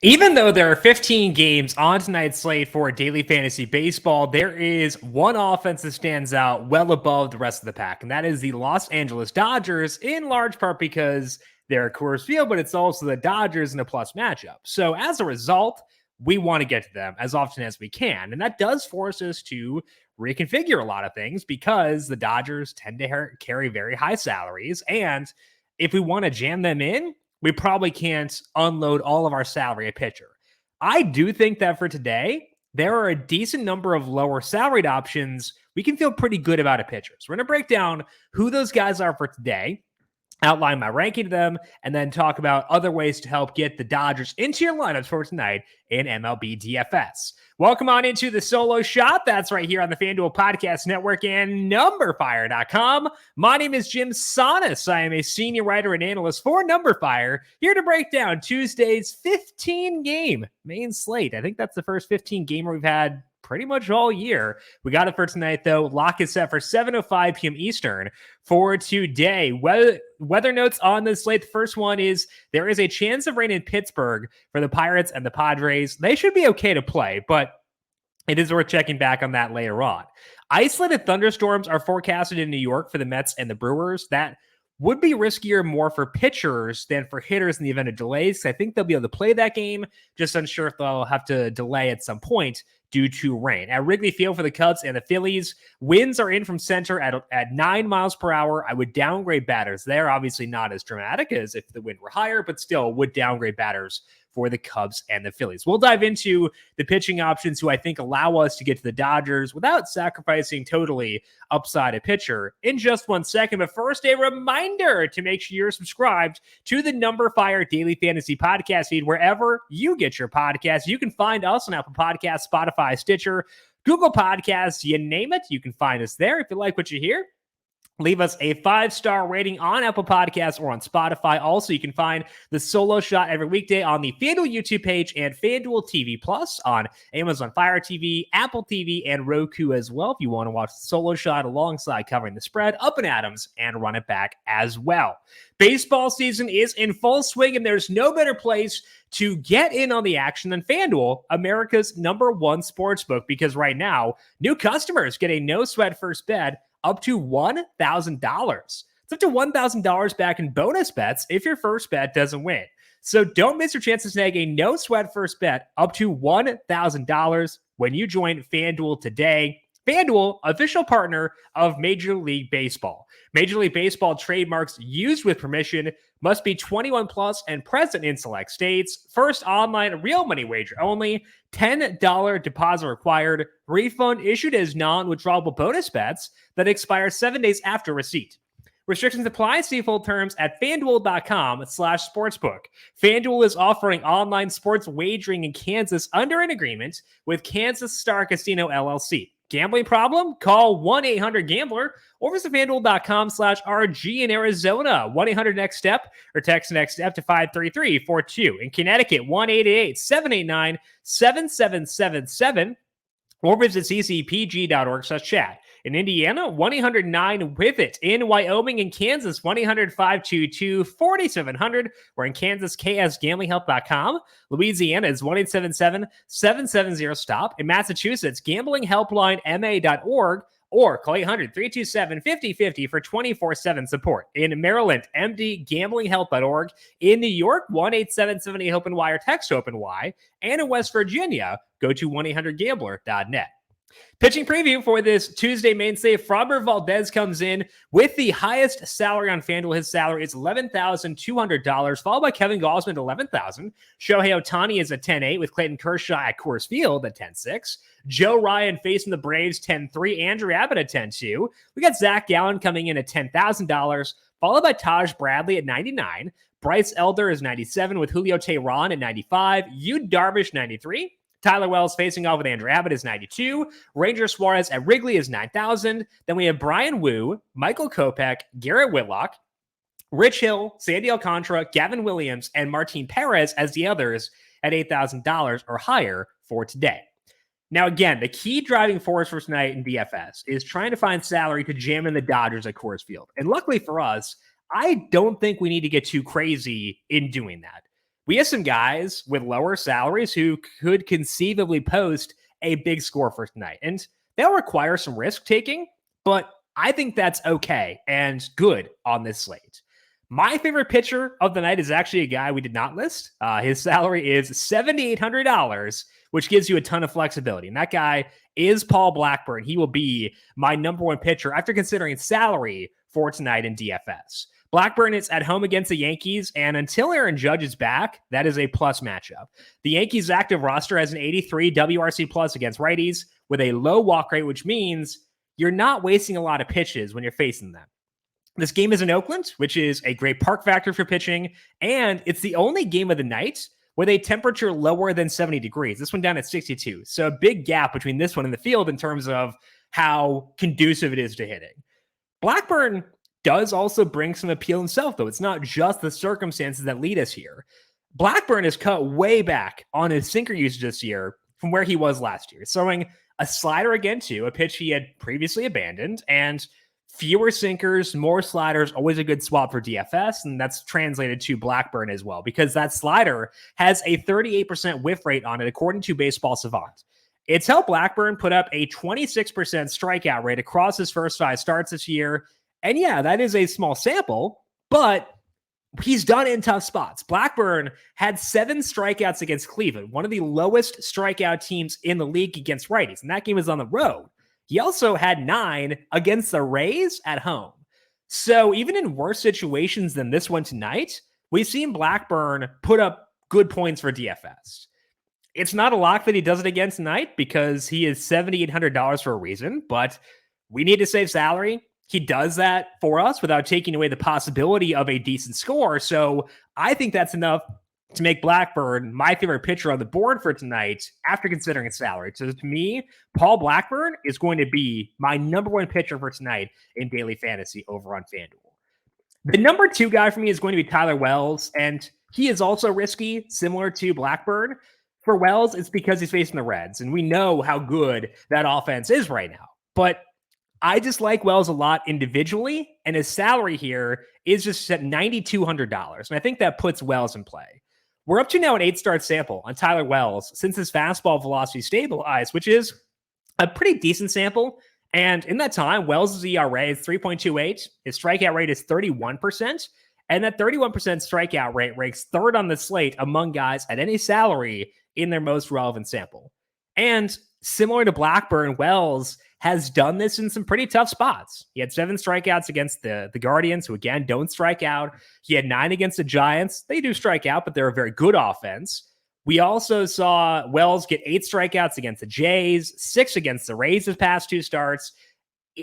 Even though there are 15 games on tonight's slate for daily fantasy baseball, there is one offense that stands out well above the rest of the pack, and that is the Los Angeles Dodgers, in large part because they're at Coors Field, but it's also the Dodgers in a plus matchup. So as a result, we want to get to them as often as we can, and that does force us to reconfigure a lot of things because the Dodgers tend to carry very high salaries, and if we want to jam them in, we probably can't unload all of our salary at pitcher. I do think that for today, there are a decent number of lower salaried options. We can feel pretty good about a pitcher. So we're going to break down who those guys are for today, outline my ranking of them, and then talk about other ways to help get the Dodgers into your lineups for tonight in MLB DFS. Welcome on into the solo shot. That's right here on the FanDuel Podcast Network and numberFire.com. My name is Jim Sonis. I am a senior writer and analyst for numberFire, here to break down Tuesday's 15-game main slate. I think that's the first 15-gamer we've had pretty much all year. We got it for tonight, though. Lock is set for 7:05 p.m. Eastern for today. Weather notes on this slate. The first one is there is a chance of rain in Pittsburgh for the Pirates and the Padres. They should be okay to play, but it is worth checking back on that later on. Isolated thunderstorms are forecasted in New York for the Mets and the Brewers. That would be riskier more for pitchers than for hitters in the event of delays. I think they'll be able to play that game. Just unsure if they'll have to delay at some point due to rain. At Wrigley Field for the Cubs and the Phillies, winds are in from center at 9 miles per hour. I would downgrade batters there. Obviously not as dramatic as if the wind were higher, but still would downgrade batters for the Cubs and the Phillies. We'll dive into the pitching options who I think allow us to get to the Dodgers without sacrificing totally upside a pitcher in just 1 second. But first, a reminder to make sure you're subscribed to the numberFire Daily Fantasy Podcast feed wherever you get your podcasts. You can find us on Apple Podcasts, Spotify, Stitcher, Google Podcasts, you name it. You can find us there. If you like what you hear, leave us a 5-star rating on Apple Podcasts or on Spotify. Also, you can find the solo shot every weekday on the FanDuel YouTube page and FanDuel TV Plus on Amazon Fire TV, Apple TV, and Roku as well. If you want to watch the solo shot alongside covering the spread, up and Adams, and run it back as well. Baseball season is in full swing, and there's no better place to get in on the action than FanDuel, America's #1 sportsbook, because right now, new customers get a no-sweat first bet up to $1,000. It's up to $1,000 back in bonus bets if your first bet doesn't win. So don't miss your chance to snag a no-sweat first bet up to $1,000 when you join FanDuel today. FanDuel, official partner of Major League Baseball. Major League Baseball trademarks used with permission must be 21 plus and present in select states. First online real money wager only. $10 deposit required. Refund issued as non-withdrawable bonus bets that expire 7 days after receipt. Restrictions apply. See full terms at FanDuel.com/sportsbook. FanDuel is offering online sports wagering in Kansas under an agreement with Kansas Star Casino LLC. Gambling problem? Call 1-800-GAMBLER or visit FanDuel.com/RG in Arizona. 1-800-NEXT-STEP or text NEXT STEP to 53342. In Connecticut, 1-888-789-7777 or visit ccpg.org/chat. In Indiana, 1-800-9-WIVIT. In Wyoming and Kansas, 1-800-522-4700. Or in Kansas, ksgamblinghelp.com. Louisiana is 1-877-770-STOP. In Massachusetts, gamblinghelplinema.org. Or call 800-327-5050 for 24/7 support. In Maryland, mdgamblinghelp.org. In New York, 1-877-8-OPEN-Y or text OPEN-Y. And in West Virginia, go to 1-800-GAMBLER.net. Pitching preview for this Tuesday mainstay. Framber Valdez comes in with the highest salary on FanDuel. His salary is $11,200, followed by Kevin Gausman at $11,000. Shohei Ohtani is at 10-8 with Clayton Kershaw at Coors Field at 10-6. Joe Ryan facing the Braves 10-3. Andrew Abbott at 10-2. We got Zach Gallen coming in at $10,000, followed by Taj Bradley at 99. Bryce Elder is 97 with Julio Teheran at 95. Yu Darvish 93. Tyler Wells facing off with Andrew Abbott is 92. Ranger Suarez at Wrigley is 9,000. Then we have Brian Wu, Michael Kopech, Garrett Whitlock, Rich Hill, Sandy Alcantara, Gavin Williams, and Martin Perez as the others at $8,000 or higher for today. Now, again, the key driving force for tonight in DFS is trying to find salary to jam in the Dodgers at Coors Field. And luckily for us, I don't think we need to get too crazy in doing that. we have some guys with lower salaries who could conceivably post a big score for tonight. And they'll require some risk taking, but I think that's okay and good on this slate. My favorite pitcher of the night is actually a guy we did not list. His salary is $7,800, which gives you a ton of flexibility. And that guy is Paul Blackburn. He will be my number one pitcher after considering salary for tonight in DFS. Blackburn is at home against the Yankees, and until Aaron Judge is back, that is a plus matchup. The Yankees' active roster has an 83 WRC plus against righties with a low walk rate, which means you're not wasting a lot of pitches when you're facing them. This game is in Oakland, which is a great park factor for pitching, and it's the only game of the night with a temperature lower than 70 degrees. This one down at 62. So a big gap between this one and the field in terms of how conducive it is to hitting. Blackburn does also bring some appeal himself, though. It's not just the circumstances that lead us here. Blackburn is cut way back on his sinker usage this year from where he was last year, throwing a slider again too, a pitch he had previously abandoned, and fewer sinkers, more sliders, always a good swap for DFS, and that's translated to Blackburn as well, because that slider has a 38% whiff rate on it, according to Baseball Savant. It's helped Blackburn put up a 26% strikeout rate across his first 5 starts this year, and yeah, that is a small sample, but he's done it in tough spots. Blackburn had 7 strikeouts against Cleveland, one of the lowest strikeout teams in the league against righties, and that game was on the road. He also had 9 against the Rays at home. So even in worse situations than this one tonight, we've seen Blackburn put up good points for DFS. It's not a lock that he does it again tonight because he is $7,800 for a reason, but we need to save salary. He does that for us without taking away the possibility of a decent score. So I think that's enough to make Blackburn my favorite pitcher on the board for tonight after considering his salary. So to me, Paul Blackburn is going to be my number one pitcher for tonight in daily fantasy over on FanDuel. The number 2 guy for me is going to be Tyler Wells, and he is also risky, similar to Blackburn. For Wells, it's because he's facing the Reds, and we know how good that offense is right now. But I just like Wells a lot individually, and his salary here is just at $9,200, and I think that puts Wells in play. We're up to now an 8-start sample on Tyler Wells since his fastball velocity stabilized, which is a pretty decent sample. And in that time, Wells' ERA is 3.28. His strikeout rate is 31%. And that 31% strikeout rate ranks 3rd on the slate among guys at any salary in their most relevant sample. And similar to Blackburn, Wells has done this in some pretty tough spots. He had 7 strikeouts against the Guardians, who again don't strike out. He had 9 against the Giants. They do strike out, but they're a very good offense. We also saw Wells get 8 strikeouts against the Jays, 6 against the Rays his past 2 starts.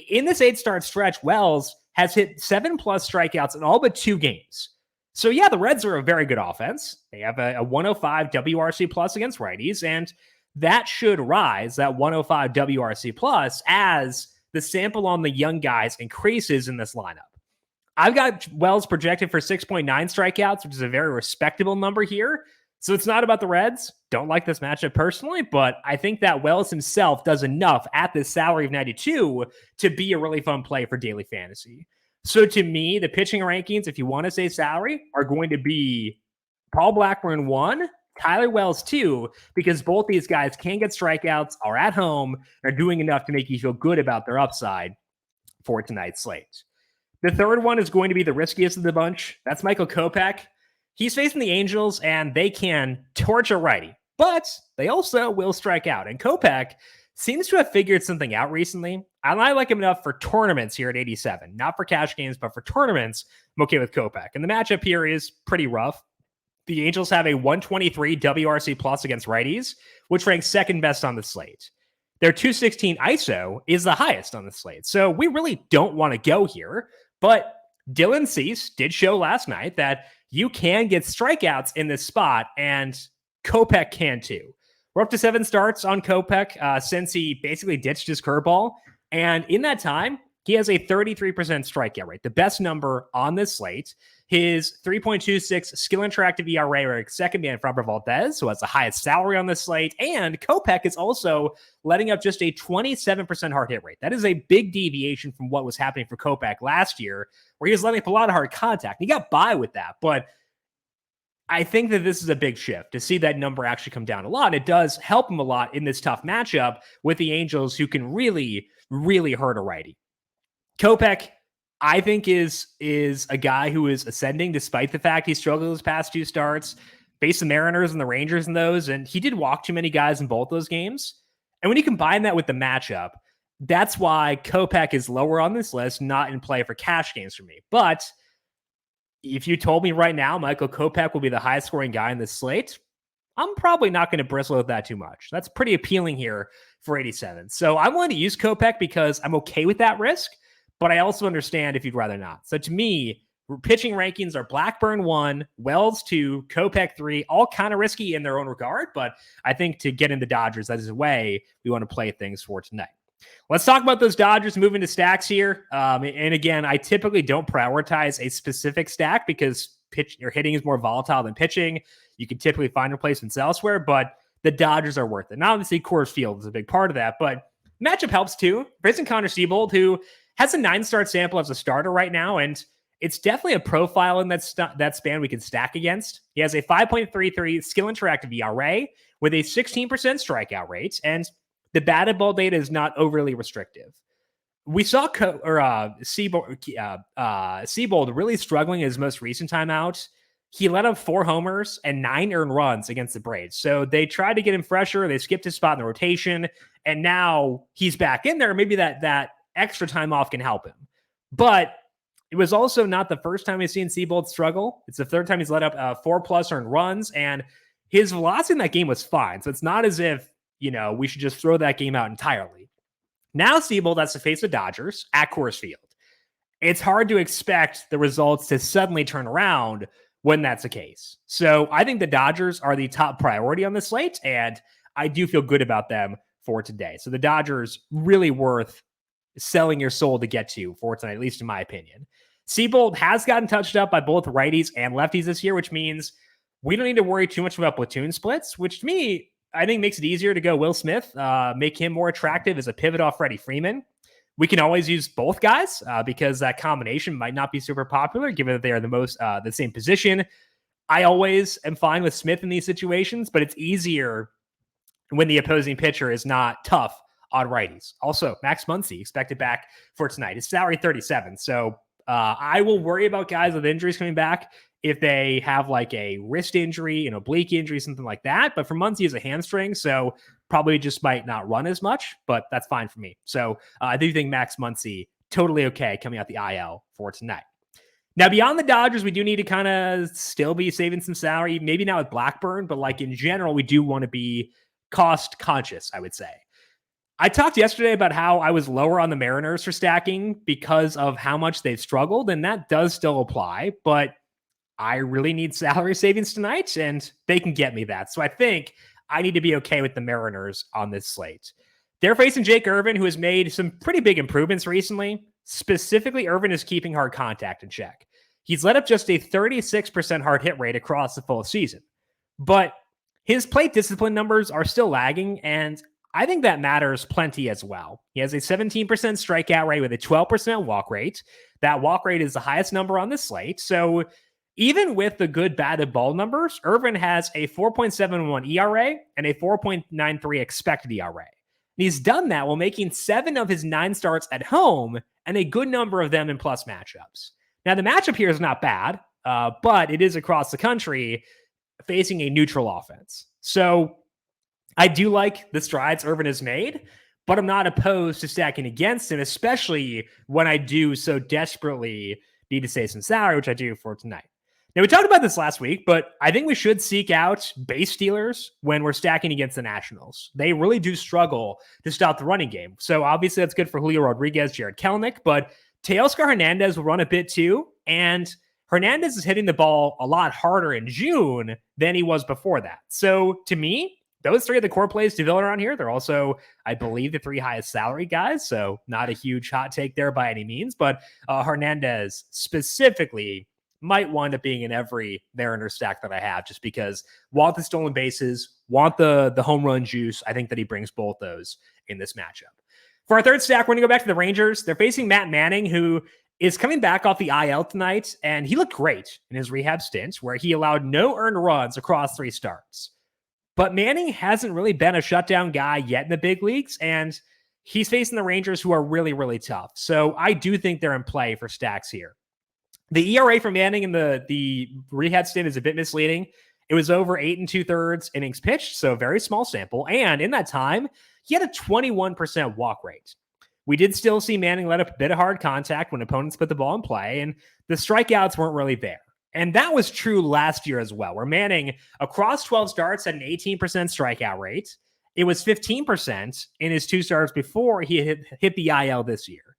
In this 8-start stretch, Wells has hit 7+ strikeouts in all but 2 games. So yeah, the Reds are a very good offense. They have a 105 WRC plus against righties, and that should rise, that 105 WRC plus, as the sample on the young guys increases in this lineup. I've got Wells projected for 6.9 strikeouts, which is a very respectable number here. So it's not about the Reds. Don't like this matchup personally, but I think that Wells himself does enough at this salary of 92 to be a really fun play for daily fantasy. So to me, the pitching rankings, if you want to say salary, are going to be Paul Blackburn 1, Tyler Wells 2, because both these guys can get strikeouts, are at home, are doing enough to make you feel good about their upside for tonight's slate. The third one is going to be the riskiest of the bunch. That's Michael Kopech. He's facing the Angels, and they can torch a righty, but they also will strike out. And Kopech seems to have figured something out recently. And I like him enough for tournaments here at 87. Not for cash games, but for tournaments, I'm okay with Kopech. And the matchup here is pretty rough. The Angels have a 123 WRC plus against righties, which ranks 2nd best on the slate. Their 216 ISO is the highest on the slate. So we really don't want to go here. But Dylan Cease did show last night that you can get strikeouts in this spot, and Kopech can too. We're up to 7 starts on Kopech since he basically ditched his curveball. And in that time, he has a 33% strikeout rate, the best number on this slate. His 3.26 skill interactive ERA ranks 2nd behind Framber Valdez, who has the highest salary on this slate. And Kopech is also letting up just a 27% hard hit rate. That is a big deviation from what was happening for Kopech last year, where he was letting up a lot of hard contact. He got by with that, but I think that this is a big shift to see that number actually come down a lot. It does help him a lot in this tough matchup with the Angels, who can really, really hurt a righty. Kopech, I think, is a guy who is ascending despite the fact he struggled his past 2 starts. Faced the Mariners and the Rangers in those, and he did walk too many guys in both those games. And when you combine that with the matchup, that's why Kopech is lower on this list, not in play for cash games for me. But if you told me right now Michael Kopech will be the highest scoring guy in this slate, I'm probably not going to bristle with that too much. That's pretty appealing here for 87. So I'm willing to use Kopech because I'm okay with that risk, but I also understand if you'd rather not. So to me, pitching rankings are Blackburn 1, Wells 2, Kopech 3, all kind of risky in their own regard, but I think to get in the Dodgers, that is a way we want to play things for tonight. Let's talk about those Dodgers moving to stacks here. And again, I typically don't prioritize a specific stack because hitting is more volatile than pitching. You can typically find replacements elsewhere, but the Dodgers are worth it. Now, obviously, Coors Field is a big part of that, but matchup helps too. Facing Connor Seabold, who has a 9-start sample as a starter right now, and it's definitely a profile in that span we can stack against. He has a 5.33 skill interactive ERA with a 16% strikeout rate, and the batted ball data is not overly restrictive. We saw Seabold really struggling his most recent time out. He let up 4 homers and 9 earned runs against the Braves. So they tried to get him fresher. They skipped his spot in the rotation, and now he's back in there. Maybe that extra time off can help him. But it was also not the first time we've seen Seabold struggle. It's the third time he's let up 4+ earned runs, and his velocity in that game was fine. So it's not as if, we should just throw that game out entirely. Now Seabold has to face the Dodgers at Coors Field. It's hard to expect the results to suddenly turn around when that's the case. So I think the Dodgers are the top priority on the slate, and I do feel good about them for today. So the Dodgers really worth selling your soul to get to for tonight, at least in my opinion. Seabold has gotten touched up by both righties and lefties this year, which means we don't need to worry too much about platoon splits, which to me, I think makes it easier to go Will Smith, make him more attractive as a pivot off Freddie Freeman. We can always use both guys because that combination might not be super popular, given that they are the same position. I always am fine with Smith in these situations, but it's easier when the opposing pitcher is not tough on righties. Also, Max Muncy expected back for tonight. His salary 37. So I will worry about guys with injuries coming back if they have like a wrist injury, an oblique injury, something like that. But for Muncy, is a hamstring, so probably just might not run as much, but that's fine for me. So I do think Max Muncy, totally okay coming out the IL for tonight. Now, beyond the Dodgers, we do need to kind of still be saving some salary, maybe not with Blackburn, but like in general, we do want to be cost conscious, I would say. I talked yesterday about how I was lower on the Mariners for stacking because of how much they've struggled, and that does still apply, but I really need salary savings tonight, and they can get me that. So I think I need to be okay with the Mariners on this slate. They're facing Jake Irvin, who has made some pretty big improvements recently. Specifically, Irvin is keeping hard contact in check. He's let up just a 36% hard hit rate across the full season. But his plate discipline numbers are still lagging, and I think that matters plenty as well. He has a 17% strikeout rate with a 12% walk rate. That walk rate is the highest number on the slate. So even with the good batted ball numbers, Irvin has a 4.71 ERA and a 4.93 expected ERA. And he's done that while making 7 of his 9 starts at home and a good number of them in plus matchups. Now, the matchup here is not bad, but it is across the country facing a neutral offense. So I do like the strides Irvin has made, but I'm not opposed to stacking against him, especially when I do so desperately need to save some salary, which I do for tonight. Now, we talked about this last week, but I think we should seek out base stealers when we're stacking against the Nationals. They really do struggle to stop the running game. So obviously that's good for Julio Rodriguez, Jared Kelenic, but Teoscar Hernandez will run a bit too. And Hernandez is hitting the ball a lot harder in June than he was before that. So to me, those 3 are the core plays to build around here. They're also, I believe, the 3 highest salary guys. So not a huge hot take there by any means, but Hernandez specifically might wind up being in every Mariner stack that I have, just because want the stolen bases, want the home run juice. I think that he brings both those in this matchup. For our third stack, we're going to go back to the Rangers. They're facing Matt Manning, who is coming back off the IL tonight, and he looked great in his rehab stint where he allowed no earned runs across 3 starts. But Manning hasn't really been a shutdown guy yet in the big leagues, and he's facing the Rangers, who are really, really tough. So I do think they're in play for stacks here. The ERA for Manning in the rehab stint is a bit misleading. It was over 8 2/3 innings pitched, so very small sample. And in that time, he had a 21% walk rate. We did still see Manning let up a bit of hard contact when opponents put the ball in play, and the strikeouts weren't really there. And that was true last year as well, where Manning, across 12 starts, had an 18% strikeout rate. It was 15% in his 2 starts before he hit the IL this year.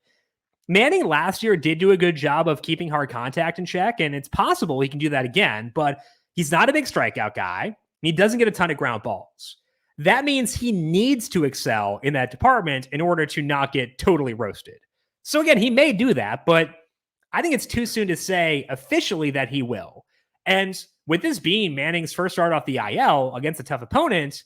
Manning last year did do a good job of keeping hard contact in check, and it's possible he can do that again, but he's not a big strikeout guy. He doesn't get a ton of ground balls. That means he needs to excel in that department in order to not get totally roasted. So again, he may do that, but I think it's too soon to say officially that he will. And with this being Manning's first start off the IL against a tough opponent,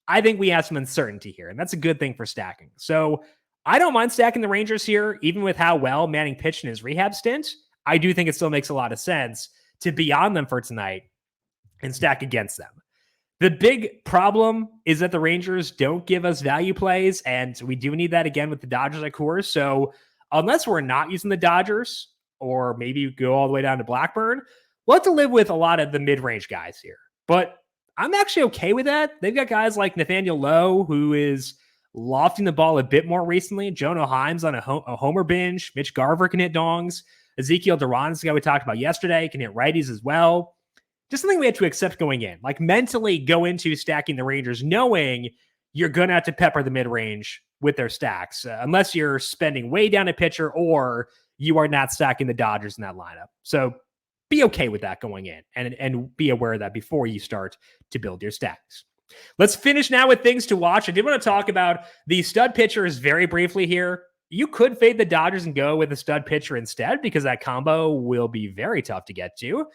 I think we have some uncertainty here, and that's a good thing for stacking. So I don't mind stacking the Rangers here, even with how well Manning pitched in his rehab stint. I do think it still makes a lot of sense to be on them for tonight and stack against them. The big problem is that the Rangers don't give us value plays, and we do need that again with the Dodgers at Coors. So unless we're not using the Dodgers, or maybe go all the way down to Blackburn, we'll have to live with a lot of the mid-range guys here. But I'm actually okay with that. They've got guys like Nathaniel Lowe, who is lofting the ball a bit more recently. Jonah Heim's on a homer binge. Mitch Garver can hit dongs. Ezekiel Duran's the guy we talked about yesterday, can hit righties as well. Just something we had to accept going in. Like, mentally go into stacking the Rangers knowing you're going to have to pepper the mid-range with their stacks, unless you're spending way down a pitcher or you are not stacking the Dodgers in that lineup. So be okay with that going in, and be aware of that before you start to build your stacks. Let's finish now with things to watch. I did want to talk about the stud pitchers very briefly here. You could fade the Dodgers and go with a stud pitcher instead, because that combo will be very tough to get to,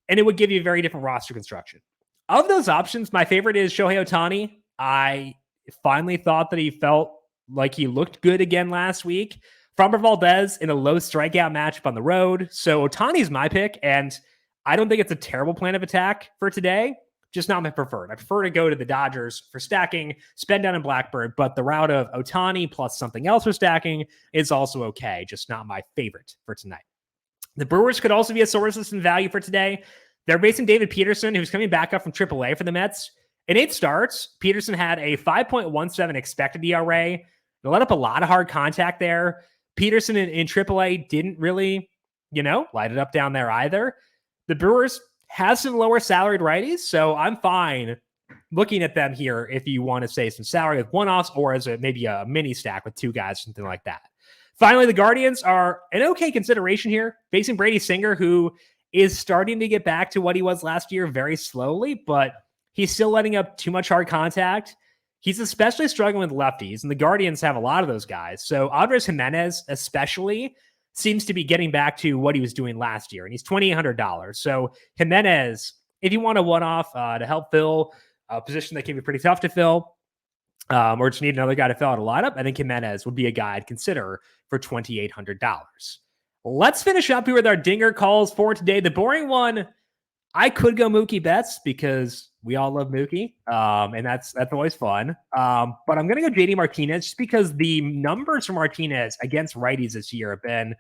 and it would give you a very different roster construction. Of those options, my favorite is Shohei Ohtani. I finally thought that he felt like he looked good again last week. Framber Valdez in a low strikeout matchup on the road. So Ohtani's my pick, and I don't think it's a terrible plan of attack for today. Just not my preferred. I prefer to go to the Dodgers for stacking, spend down in Blackbird, but the route of Ohtani plus something else for stacking is also okay. Just not my favorite for tonight. The Brewers could also be a source of some value for today. They're facing David Peterson, who's coming back up from AAA for the Mets. In 8 starts, Peterson had a 5.17 expected ERA. They let up a lot of hard contact there. Peterson in AAA didn't really, light it up down there either. The Brewers have some lower salaried righties, so I'm fine looking at them here if you want to save some salary with one-offs, or as maybe a mini stack with 2 guys, something like that. Finally, the Guardians are an okay consideration here, facing Brady Singer, who is starting to get back to what he was last year very slowly, but he's still letting up too much hard contact. He's especially struggling with lefties, and the Guardians have a lot of those guys. So Andres Jimenez especially seems to be getting back to what he was doing last year, and he's $2,800. So Jimenez, if you want a one-off to help fill a position that can be pretty tough to fill, or just need another guy to fill out a lineup, I think Jimenez would be a guy I'd consider for $2,800. Let's finish up here with our dinger calls for today. The boring one, I could go Mookie Betts because we all love Mookie, and that's always fun. But I'm going to go JD Martinez just because the numbers for Martinez against righties this year have been,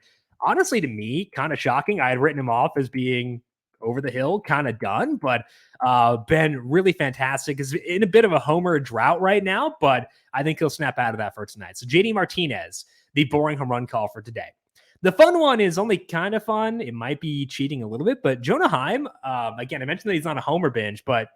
honestly, to me, kind of shocking. I had written him off as being over the hill, kind of done, but been really fantastic. Is in a bit of a homer drought right now, but I think he'll snap out of that for tonight. So JD Martinez, the boring home run call for today. The fun one is only kind of fun. It might be cheating a little bit, but Jonah Heim, again, I mentioned that he's on a homer binge, but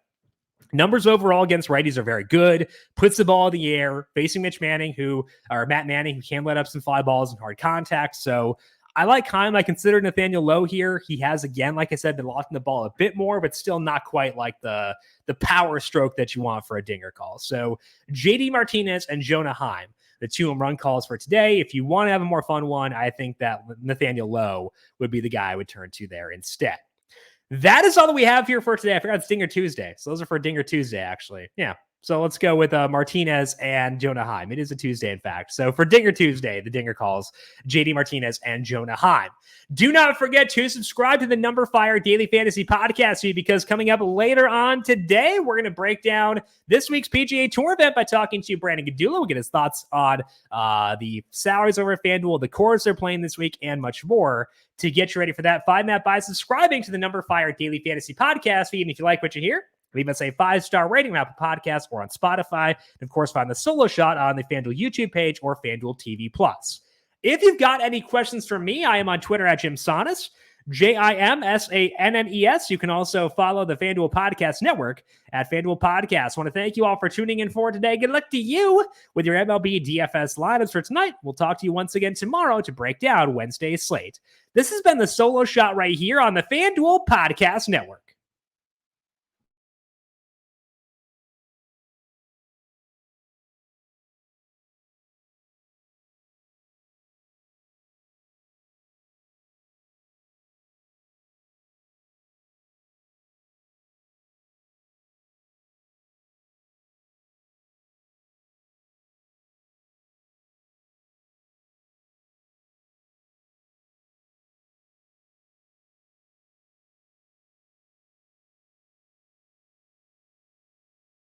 numbers overall against righties are very good. Puts the ball in the air, facing Matt Manning, who can let up some fly balls and hard contact. So I like Heim. I consider Nathaniel Lowe here. He has, again, like I said, been lofting the ball a bit more, but still not quite like the power stroke that you want for a dinger call. So JD Martinez and Jonah Heim, the 2 home run calls for today. If you want to have a more fun one, I think that Nathaniel Lowe would be the guy I would turn to there instead. That is all that we have here for today. I forgot it's Dinger Tuesday. So those are for Dinger Tuesday, actually. Yeah. So let's go with Martinez and Jonah Heim. It is a Tuesday, in fact. So for Dinger Tuesday, the Dinger calls JD Martinez and Jonah Heim. Do not forget to subscribe to the numberFire Daily Fantasy Podcast feed, because coming up later on today, we're going to break down this week's PGA Tour event by talking to Brandon Gadula. We'll get his thoughts on the salaries over at FanDuel, the course they're playing this week, and much more. To get you ready for that, 5-map by subscribing to the numberFire Daily Fantasy Podcast feed. And if you like what you hear, leave us a 5-star rating on Apple Podcasts or on Spotify. And of course, find the solo shot on the FanDuel YouTube page or FanDuel TV Plus. If you've got any questions for me, I am on Twitter at Jim Sannes, JimSannes. You can also follow the FanDuel Podcast Network at FanDuel Podcast. I want to thank you all for tuning in for today. Good luck to you with your MLB DFS lineups for tonight. We'll talk to you once again tomorrow to break down Wednesday's slate. This has been the solo shot right here on the FanDuel Podcast Network.